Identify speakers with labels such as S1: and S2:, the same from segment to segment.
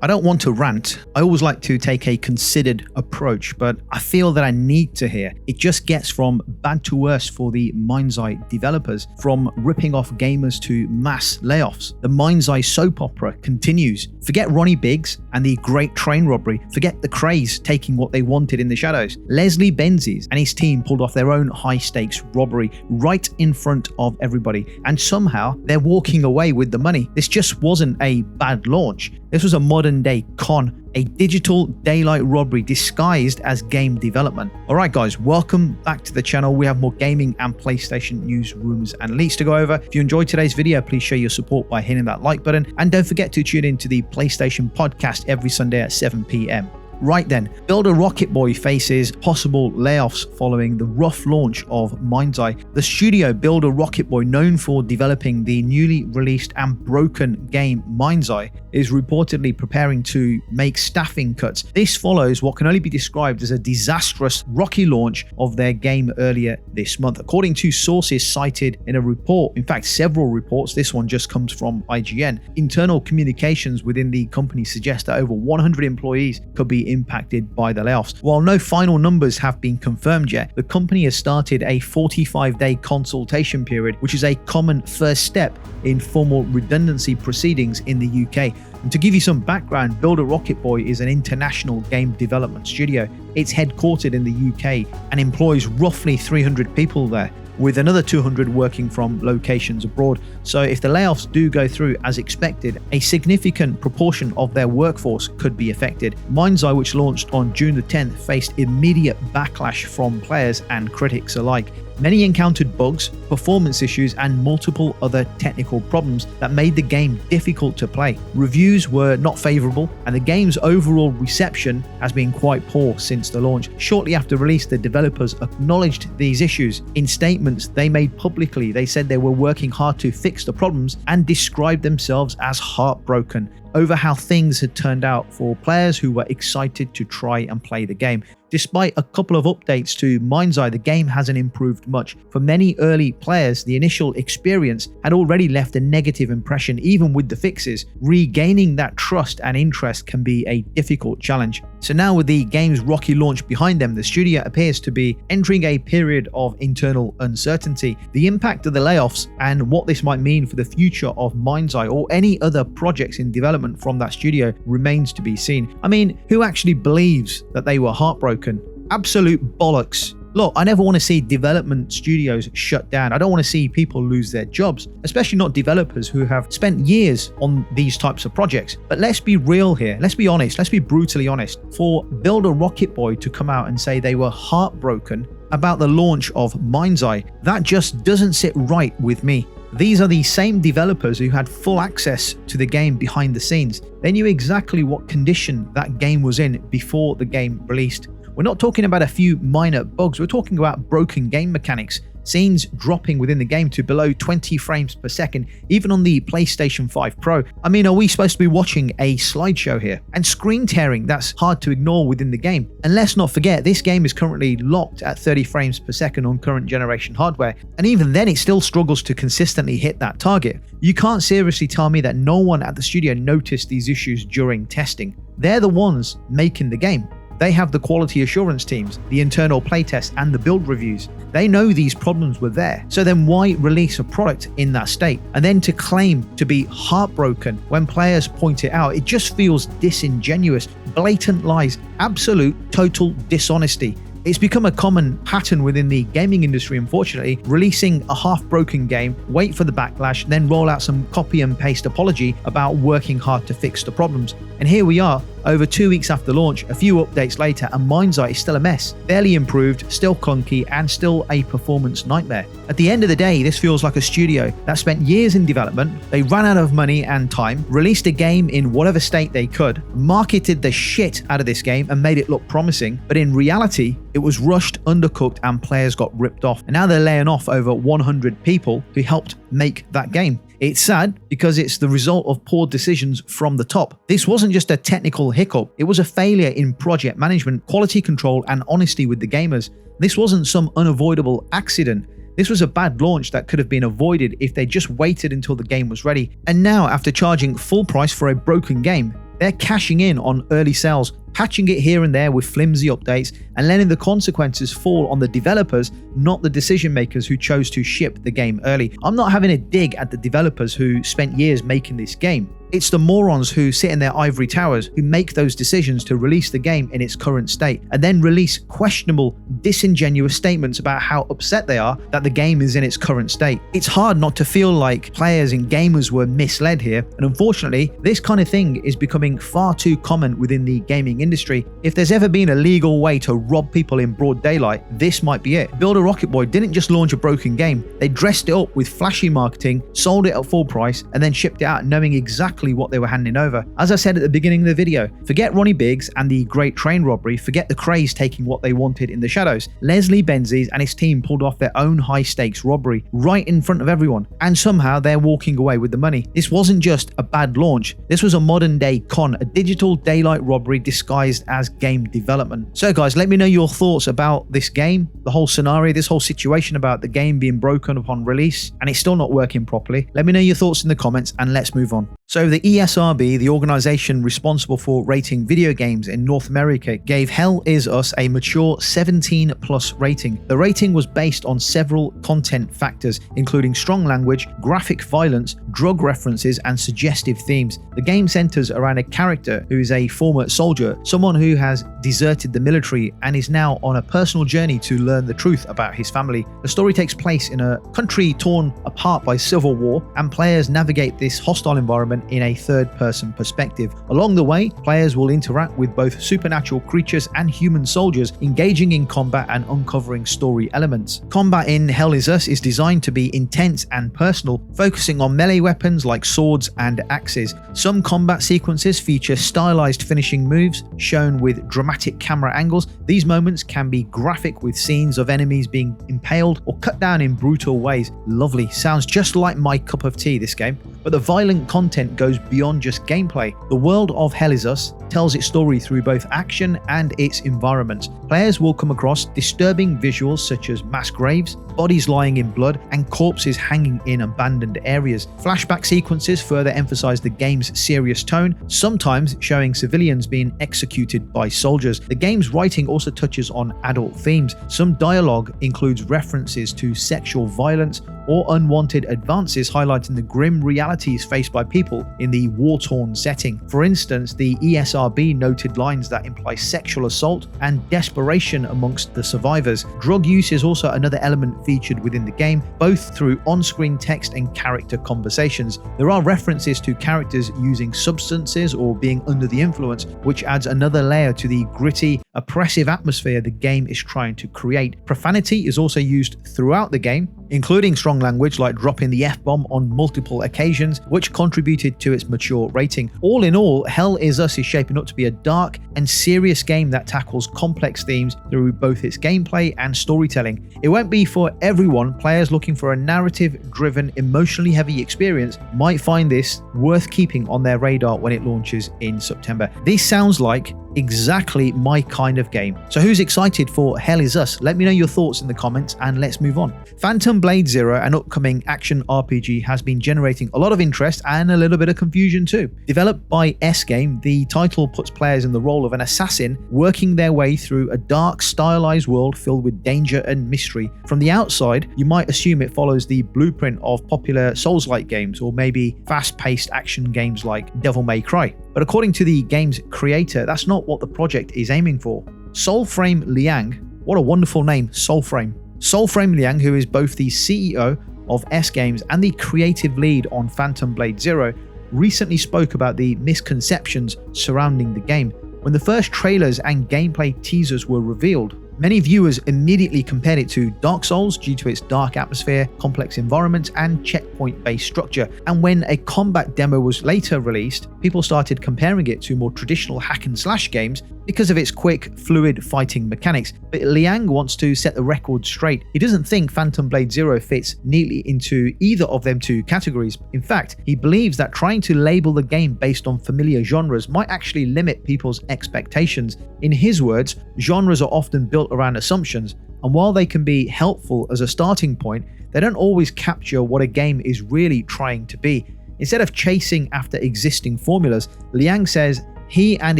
S1: I don't want to rant. I always like to take a considered approach, but I feel that I need to here. It just gets from bad to worse for the MindsEye developers, from ripping off gamers to mass layoffs. The MindsEye soap opera continues. Forget Ronnie Biggs and the great train robbery. Forget the craze taking what they wanted in the shadows. Leslie Benzies and his team pulled off their own high-stakes robbery right in front of everybody, and somehow they're walking away with the money. This just wasn't a bad launch. This was a modern-day con, a digital daylight robbery disguised as game development. Alright guys, welcome back to the channel. We have more gaming and PlayStation news, rumors and leaks to go over. If you enjoyed today's video, please show your support by hitting that like button, and don't forget to tune in to the PlayStation podcast every Sunday at 7 p.m. Right then, builder Rocket Boy faces possible layoffs following the rough launch of MindsEye. The studio builder Rocket Boy, known for developing the newly released and broken game MindsEye, is reportedly preparing to make staffing cuts. This follows what can only be described as a disastrous, rocky launch of their game earlier this month. According to sources cited in a report, in fact several reports, this one just comes from IGN, internal communications within the company suggest that over 100 employees could be impacted by the layoffs. While no final numbers have been confirmed yet, the company has started a 45-day consultation period, which is a common first step in formal redundancy proceedings in the UK. And to give you some background, Builder Rocket Boy is an international game development studio. It's headquartered in the UK and employs roughly 300 people there, with another 200 working from locations abroad. So if the layoffs do go through as expected, a significant proportion of their workforce could be affected. MindsEye, which launched on June the 10th, faced immediate backlash from players and critics alike. Many encountered bugs, performance issues, and multiple other technical problems that made the game difficult to play. Reviews were not favorable, and the game's overall reception has been quite poor since the launch. Shortly after release, the developers acknowledged these issues. In statements they made publicly, they said they were working hard to fix the problems and described themselves as heartbroken over how things had turned out for players who were excited to try and play the game. Despite a couple of updates to MindsEye, the game hasn't improved much. For many early players, the initial experience had already left a negative impression. Even with the fixes, regaining that trust and interest can be a difficult challenge. So now, with the game's rocky launch behind them, the studio appears to be entering a period of internal uncertainty. The impact of the layoffs and what this might mean for the future of MindsEye or any other projects in development from that studio remains to be seen. I mean, who actually believes that they were heartbroken? Absolute bollocks. Look, I never want to see development studios shut down. I don't want to see people lose their jobs, especially not developers who have spent years on these types of projects. But let's be real here. Let's be honest. Let's be brutally honest. For Builder Rocket Boy to come out and say they were heartbroken about the launch of MindsEye, that just doesn't sit right with me. These are the same developers who had full access to the game behind the scenes. They knew exactly what condition that game was in before the game released. We're not talking about a few minor bugs, we're talking about broken game mechanics, scenes dropping within the game to below 20 frames per second, even on the PlayStation 5 Pro. I mean, are we supposed to be watching a slideshow here? And screen tearing that's hard to ignore within the game. And let's not forget, this game is currently locked at 30 frames per second on current generation hardware, and even then it still struggles to consistently hit that target. You can't seriously tell me that no one at the studio noticed these issues during testing. They're the ones making the game. They have the quality assurance teams, the internal playtests, and the build reviews. They know these problems were there. So then why release a product in that state? And then to claim to be heartbroken when players point it out, it just feels disingenuous, blatant lies, absolute total dishonesty. It's become a common pattern within the gaming industry, unfortunately, releasing a half-broken game, wait for the backlash, then roll out some copy and paste apology about working hard to fix the problems. And here we are, over 2 weeks after launch, a few updates later, and MindsEye is still a mess. Barely improved, still clunky, and still a performance nightmare. At the end of the day, this feels like a studio that spent years in development, they ran out of money and time, released a game in whatever state they could, marketed the shit out of this game and made it look promising, but in reality, it was rushed, undercooked, and players got ripped off. And now they're laying off over 100 people who helped make that game. It's sad because it's the result of poor decisions from the top. This wasn't just a technical hiccup, it was a failure in project management, quality control, and honesty with the gamers. This wasn't some unavoidable accident. This was a bad launch that could have been avoided if they just waited until the game was ready. And now, after charging full price for a broken game, They're cashing in on early sales, patching it here and there with flimsy updates, and letting the consequences fall on the developers, not the decision makers who chose to ship the game early. I'm not having a dig at the developers who spent years making this game. It's the morons who sit in their ivory towers who make those decisions to release the game in its current state and then release questionable, disingenuous statements about how upset they are that the game is in its current state. It's hard not to feel like players and gamers were misled here, and unfortunately, this kind of thing is becoming far too common within the gaming industry. If there's ever been a legal way to rob people in broad daylight, this might be it. Builder Rocket Boy didn't just launch a broken game, they dressed it up with flashy marketing, sold it at full price, and then shipped it out knowing exactly what they were handing over. As I said at the beginning of the video, forget Ronnie Biggs and the Great Train Robbery, forget the craze taking what they wanted in the shadows. Leslie Benzies and his team pulled off their own high-stakes robbery right in front of everyone, and somehow they're walking away with the money. This wasn't just a bad launch, this was a modern-day con, a digital daylight robbery disguised as game development. So guys, let me know your thoughts about this game, the whole scenario, this whole situation about the game being broken upon release and it's still not working properly. Let me know your thoughts in the comments and let's move on. So the ESRB, the organization responsible for rating video games in North America, gave Hell Is Us a mature 17 plus rating. The rating was based on several content factors, including strong language, graphic violence, drug references, and suggestive themes. The game centers around a character who is a former soldier, someone who has deserted the military and is now on a personal journey to learn the truth about his family. The story takes place in a country torn apart by civil war, and players navigate this hostile environment in a third-person perspective. Along the way, players will interact with both supernatural creatures and human soldiers, engaging in combat and uncovering story elements. Combat in Hell Is Us is designed to be intense and personal, focusing on melee weapons like swords and axes. Some combat sequences feature stylized finishing moves shown with dramatic camera angles. These moments can be graphic, with scenes of enemies being impaled or cut down in brutal ways. Lovely, sounds just like my cup of tea, this game. But the violent content goes beyond just gameplay. The world of Hell Is Us tells its story through both action and its environments. Players will come across disturbing visuals such as mass graves, bodies lying in blood, and corpses hanging in abandoned areas. Flashback sequences further emphasize the game's serious tone, sometimes showing civilians being executed by soldiers. The game's writing also touches on adult themes. Some dialogue includes references to sexual violence or unwanted advances, highlighting the grim realities faced by people in the war-torn setting. For instance, the ESRB noted lines that imply sexual assault and desperation amongst the survivors. Drug use is also another element featured within the game, both through on-screen text and character conversations. There are references to characters using substances or being under the influence, which adds another layer to the gritty, oppressive atmosphere the game is trying to create. Profanity is also used throughout the game, including strong language like dropping the F-bomb on multiple occasions, which contributed to its mature rating. All in all, Hell Is Us is shaping up to be a dark and serious game that tackles complex themes through both its gameplay and storytelling. It won't be for everyone. Players looking for a narrative-driven, emotionally heavy experience might find this worth keeping on their radar when it launches in September. This sounds like exactly my kind of game. So who's excited for Hell Is Us? Let me know your thoughts in the comments and let's move on. Phantom Blade Zero, an upcoming action RPG, has been generating a lot of interest and a little bit of confusion too. Developed by S-Game, the title puts players in the role of an assassin working their way through a dark, stylized world filled with danger and mystery. From the outside, you might assume it follows the blueprint of popular Souls-like games or maybe fast-paced action games like Devil May Cry. But according to the game's creator, that's not what the project is aiming for. Soulframe Liang, what a wonderful name, Soulframe. Soulframe Liang, who is both the CEO of S-Games and the creative lead on Phantom Blade Zero, recently spoke about the misconceptions surrounding the game. When the first trailers and gameplay teasers were revealed, many viewers immediately compared it to Dark Souls due to its dark atmosphere, complex environments, and checkpoint-based structure. And when a combat demo was later released, people started comparing it to more traditional hack-and-slash games because of its quick, fluid fighting mechanics. But Liang wants to set the record straight. He doesn't think Phantom Blade Zero fits neatly into either of them two categories. In fact, he believes that trying to label the game based on familiar genres might actually limit people's expectations. In his words, genres are often built around assumptions, and while they can be helpful as a starting point, they don't always capture what a game is really trying to be. Instead of chasing after existing formulas, Liang says He and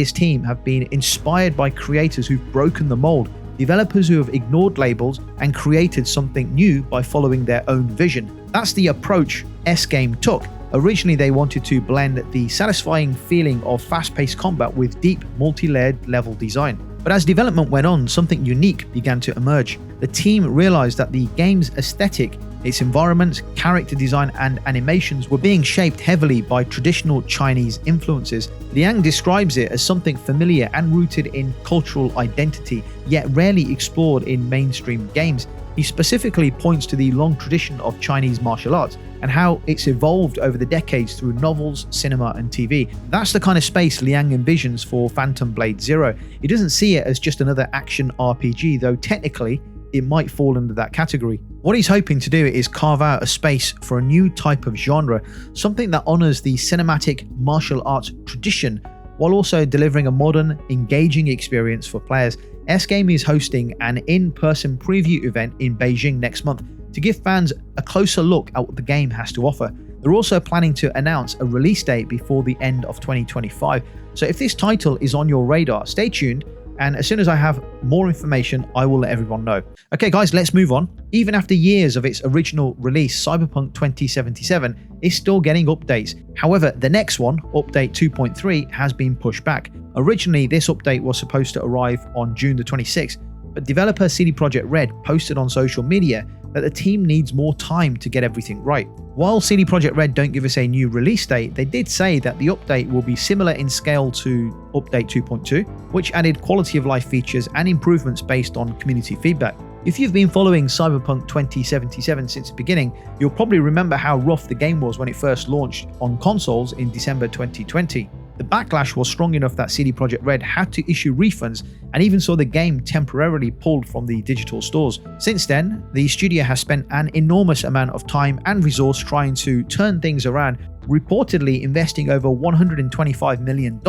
S1: his team have been inspired by creators who've broken the mold, developers who have ignored labels and created something new by following their own vision. That's the approach S-Game took. Originally, they wanted to blend the satisfying feeling of fast-paced combat with deep, multi-layered level design. But as development went on, something unique began to emerge. The team realized that the game's aesthetic, its environments, character design, and animations were being shaped heavily by traditional Chinese influences. Liang describes it as something familiar and rooted in cultural identity, yet rarely explored in mainstream games. He specifically points to the long tradition of Chinese martial arts and how it's evolved over the decades through novels, cinema, and TV. That's the kind of space Liang envisions for Phantom Blade Zero. He doesn't see it as just another action RPG, though technically it might fall under that category. What he's hoping to do is carve out a space for a new type of genre, something that honors the cinematic martial arts tradition while also delivering a modern, engaging experience for players. S-Game is hosting an in-person preview event in Beijing next month to give fans a closer look at what the game has to offer. They're also planning to announce a release date before the end of 2025. So if this title is on your radar, stay tuned, and as soon as I have more information, I will let everyone know. Okay guys, let's move on. Even after years of its original release, Cyberpunk 2077 is still getting updates. However, the next one, Update 2.3, has been pushed back. Originally, this update was supposed to arrive on June the 26th, but developer CD Projekt Red posted on social media that the team needs more time to get everything right. While CD Projekt Red don't give us a new release date, they did say that the update will be similar in scale to Update 2.2, which added quality of life features and improvements based on community feedback. If you've been following Cyberpunk 2077 since the beginning, you'll probably remember how rough the game was when it first launched on consoles in December 2020. The backlash was strong enough that CD Projekt Red had to issue refunds and even saw the game temporarily pulled from the digital stores. Since then, the studio has spent an enormous amount of time and resource trying to turn things around, reportedly investing over $125 million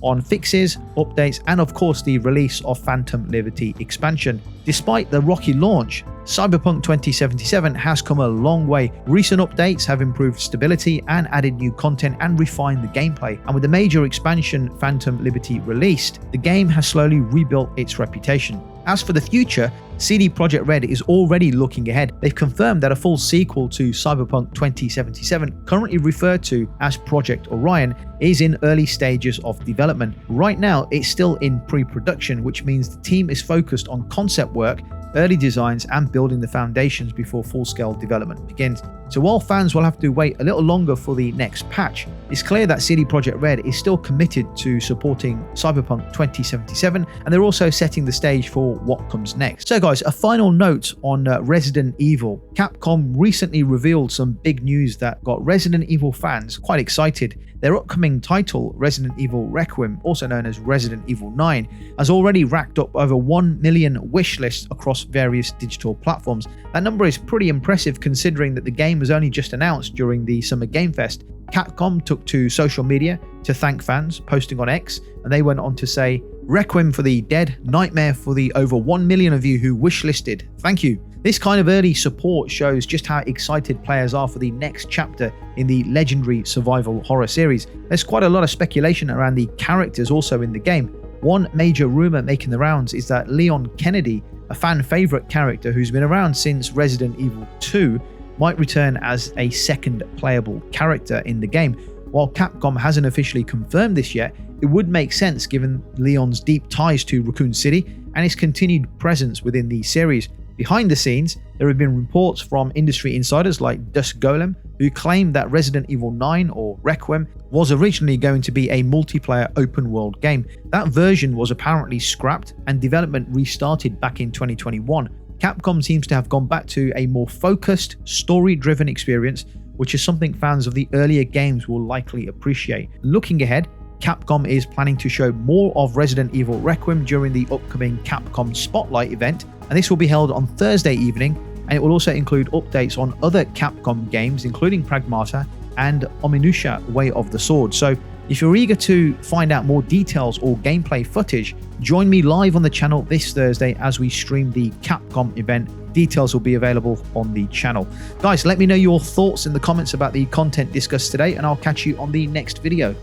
S1: on fixes, updates, and of course the release of Phantom Liberty expansion. Despite the rocky launch, Cyberpunk 2077 has come a long way. Recent updates have improved stability and added new content and refined the gameplay. And with the major expansion Phantom Liberty released, the game has slowly rebuilt its reputation. As for the future, CD Projekt Red is already looking ahead. They've confirmed that a full sequel to Cyberpunk 2077, currently referred to as Project Orion, is in early stages of development. Right now, it's still in pre-production, which means the team is focused on concept work, early designs, and building the foundations before full-scale development begins. So while fans will have to wait a little longer for the next patch, it's clear that CD Projekt Red is still committed to supporting Cyberpunk 2077, and they're also setting the stage for what comes next. So guys, a final note on Resident Evil. Capcom recently revealed some big news that got Resident Evil fans quite excited. Their upcoming title, Resident Evil Requiem, also known as Resident Evil 9, has already racked up over 1 million wish lists across various digital platforms. That number is pretty impressive considering that the game was only just announced during the Summer Game Fest. Capcom took to social media to thank fans, posting on X, and they went on to say, "Requiem for the dead, nightmare for the over 1 million of you who wishlisted. Thank you." This kind of early support shows just how excited players are for the next chapter in the legendary survival horror series. There's quite a lot of speculation around the characters also in the game. One major rumor making the rounds is that Leon Kennedy, a fan favorite character who's been around since Resident Evil 2, might return as a second playable character in the game. While Capcom hasn't officially confirmed this yet, it would make sense given Leon's deep ties to Raccoon City and his continued presence within the series. Behind the scenes, there have been reports from industry insiders like Dusk Golem, who claimed that Resident Evil 9 or Requiem was originally going to be a multiplayer open world game. That version was apparently scrapped and development restarted back in 2021. Capcom seems to have gone back to a more focused, story-driven experience, which is something fans of the earlier games will likely appreciate. Looking ahead, Capcom is planning to show more of Resident Evil Requiem during the upcoming Capcom Spotlight event, and this will be held on Thursday evening, and it will also include updates on other Capcom games including Pragmata and Onimusha Way of the Sword. So if you're eager to find out more details or gameplay footage, join me live on the channel this Thursday as we stream the Capcom event. Details will be available on the channel. Guys, let me know your thoughts in the comments about the content discussed today, and I'll catch you on the next video.